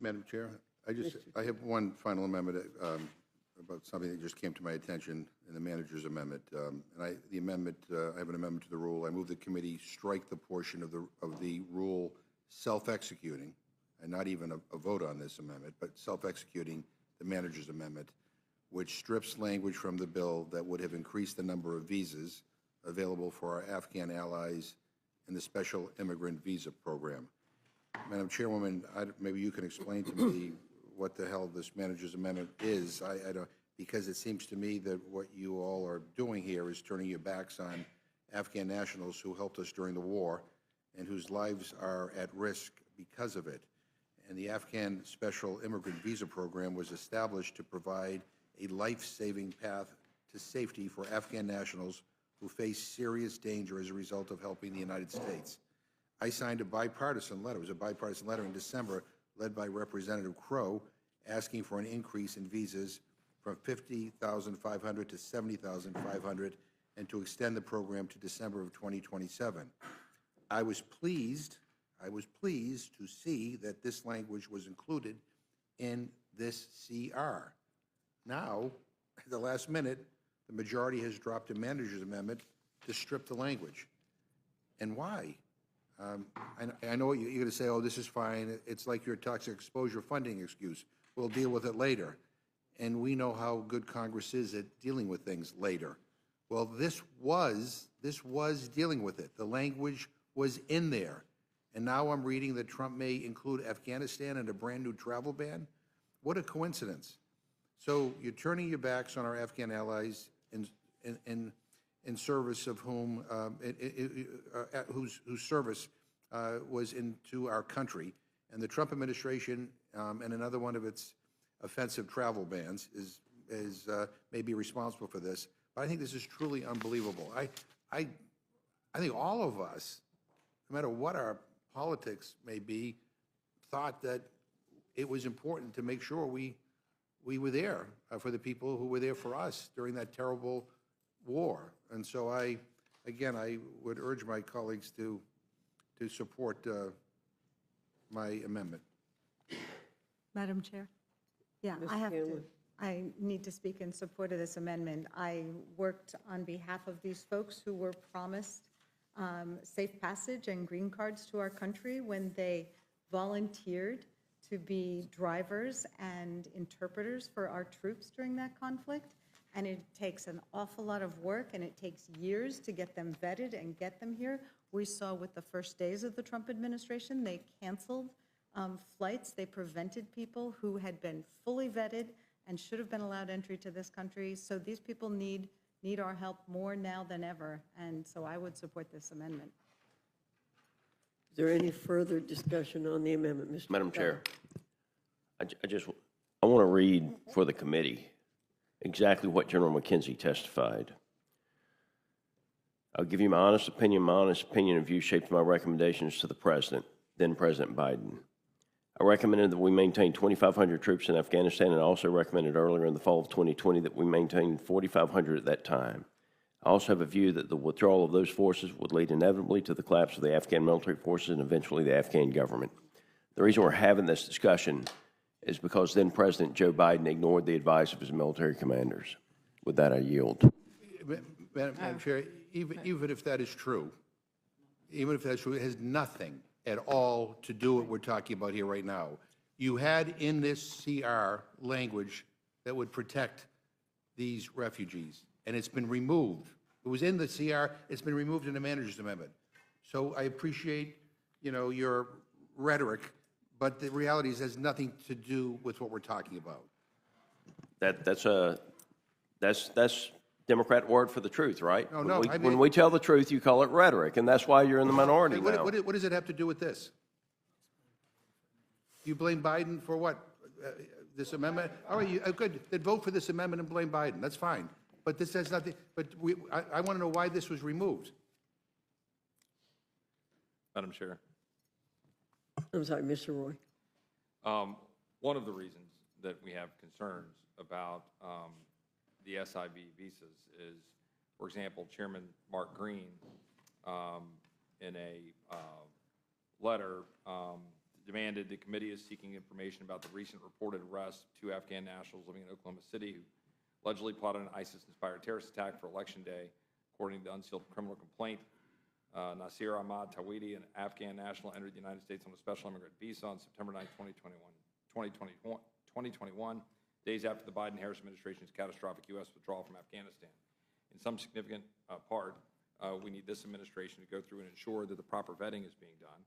Madam Chair, I have one final amendment about something that just came to my attention in the manager's amendment. I have an amendment to the rule. I move the committee strike the portion of the rule self-executing, and not even a vote on this amendment, but self-executing the manager's amendment, which strips language from the bill that would have increased the number of visas available for our Afghan allies in the Special Immigrant Visa program. Madam Chairwoman, maybe you can explain to me what the hell this manager's amendment is. I don't, because it seems to me that what you all are doing here is turning your backs on Afghan nationals who helped us during the war and whose lives are at risk because of it. And the Afghan Special Immigrant Visa program was established to provide a life-saving path to safety for Afghan nationals who face serious danger as a result of helping the United States. I signed a bipartisan letter. It was a bipartisan letter in December led by Representative Crow asking for an increase in visas from 50,500 to 70,500 and to extend the program to December of 2027. I was pleased to see that this language was included in this CR. Now, at the last minute, the majority has dropped a manager's amendment to strip the language. And why? I know you're going to say, oh, this is fine. It's like your toxic exposure funding excuse. We'll deal with it later. And we know how good Congress is at dealing with things later. Well, this was dealing with it. The language was in there. And now I'm reading that Trump may include Afghanistan in a brand new travel ban. What a coincidence. So you're turning your backs on our Afghan allies in service of whom, whose service was into our country. And the Trump administration and another one of its offensive travel bans may be responsible for this. But I think this is truly unbelievable. I think all of us, no matter what our politics may be, thought that it was important to make sure we were there for the people who were there for us during that terrible war. And so I would urge my colleagues to support my amendment. Madam Chair? Yeah, I need to speak in support of this amendment. I worked on behalf of these folks who were promised safe passage and green cards to our country when they volunteered to be drivers and interpreters for our troops during that conflict. And it takes an awful lot of work, and it takes years to get them vetted and get them here. We saw with the first days of the Trump administration, they canceled flights. They prevented people who had been fully vetted and should have been allowed entry to this country. So these people need our help more now than ever, and so I would support this amendment. Is there any further discussion on the amendment, Mr. Madam Chair, I want to read for the committee exactly what General McKenzie testified. I'll give you my honest opinion. My honest opinion and view shaped my recommendations to the President, then President Biden. I recommended that we maintain 2,500 troops in Afghanistan, and I also recommended earlier in the fall of 2020 that we maintain 4,500 at that time. I also have a view that the withdrawal of those forces would lead inevitably to the collapse of the Afghan military forces and eventually the Afghan government. The reason we're having this discussion is because then President Joe Biden ignored the advice of his military commanders. With that, I yield. Madam Chair, even if that is true, it has nothing at all to do with what we're talking about here right now. You had in this CR language that would protect these refugees, and it's been removed. It was in the CR. It's been removed in the manager's amendment. So I appreciate, your rhetoric, but the reality is it has nothing to do with what we're talking about. That's Democrat word for the truth, right? No, when we tell the truth, you call it rhetoric, and that's why you're in the minority now. What does it have to do with this? You blame Biden for what? This amendment? All right, good. Then vote for this amendment and blame Biden. That's fine. But this has nothing. But I want to know why this was removed. Madam Chair. I'm sorry, Mr. Roy. One of the reasons that we have concerns about the SIV visas is, for example, Chairman Mark Green, in a letter demanded the committee is seeking information about the recent reported arrest of 2 Afghan nationals living in Oklahoma City who allegedly plotted an ISIS-inspired terrorist attack for Election Day. According to the unsealed criminal complaint, Nasir Ahmad Tawidi, an Afghan national, entered the United States on a special immigrant visa on September 9, 2021, days after the Biden-Harris administration's catastrophic U.S. withdrawal from Afghanistan. In some significant part, we need this administration to go through and ensure that the proper vetting is being done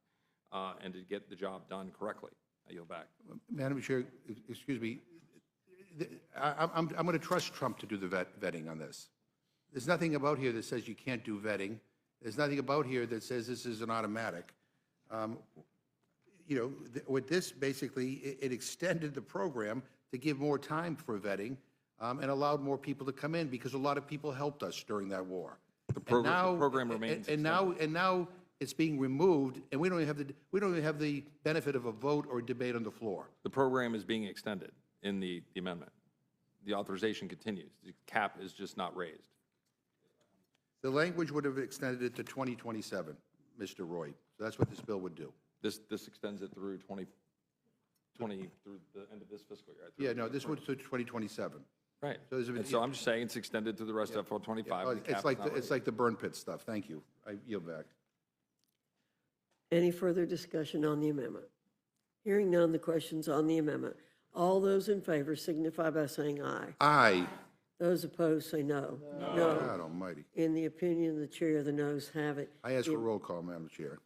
and to get the job done correctly. I yield back. Madam Chair, excuse me, I'm going to trust Trump to do the vetting on this. There's nothing about here that says you can't do vetting. There's nothing about here that says this is an automatic. You know, with this, basically, it extended the program to give more time for vetting and allowed more people to come in because a lot of people helped us during that war. The program remains and now it's being removed, and we don't even have the benefit of a vote or debate on the floor. The program is being extended in the amendment. The authorization continues. The cap is just not raised. The language would have extended it to 2027, Mr. Roy. So that's what this bill would do. This extends it through through the end of this fiscal year. Yeah, no, this would to 2027. Right. So there's a- And so I'm just saying it's extended to the rest of FY25. Oh, The cap is not it's raised. like the burn pit stuff. Thank you. I yield back. Any further discussion on the amendment? Hearing none, the question's on the amendment. All those in favor signify by saying aye. Aye. Those opposed say no. God almighty. In the opinion of the chair, the noes have it. I ask for a roll call, Madam Chair.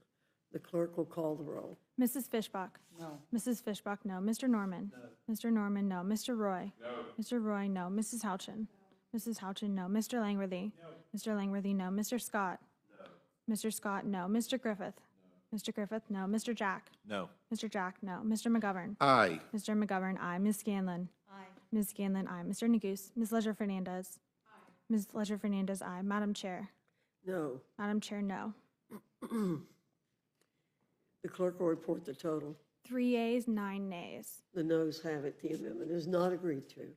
The clerk will call the roll. Mrs. Fishbach? No. Mrs. Fishbach, no. Mr. Norman? No. Mr. Norman, no. Mr. Roy? No. Mr. Roy, no. Mrs. Houchin? No. Mrs. Houchin, no. Mr. Langworthy? No. Mr. Langworthy, no. Mr. Scott? No. Mr. Scott, no. Mr. Griffith? No. Mr. Griffith, no. Mr. Jack? No. Mr. Jack, no. Mr. McGovern? Aye. Mr. McGovern, aye. Ms. Scanlon? Aye. Ms. Scanlon, aye. Mr. Neguse? Ms. Leisure-Fernandez? Aye. Ms. Leisure-Fernandez, aye. Madam Chair? No. Madam Chair, no. The clerk will report the total. 3 yeas, 9 nays. The noes have it. The amendment is not agreed to.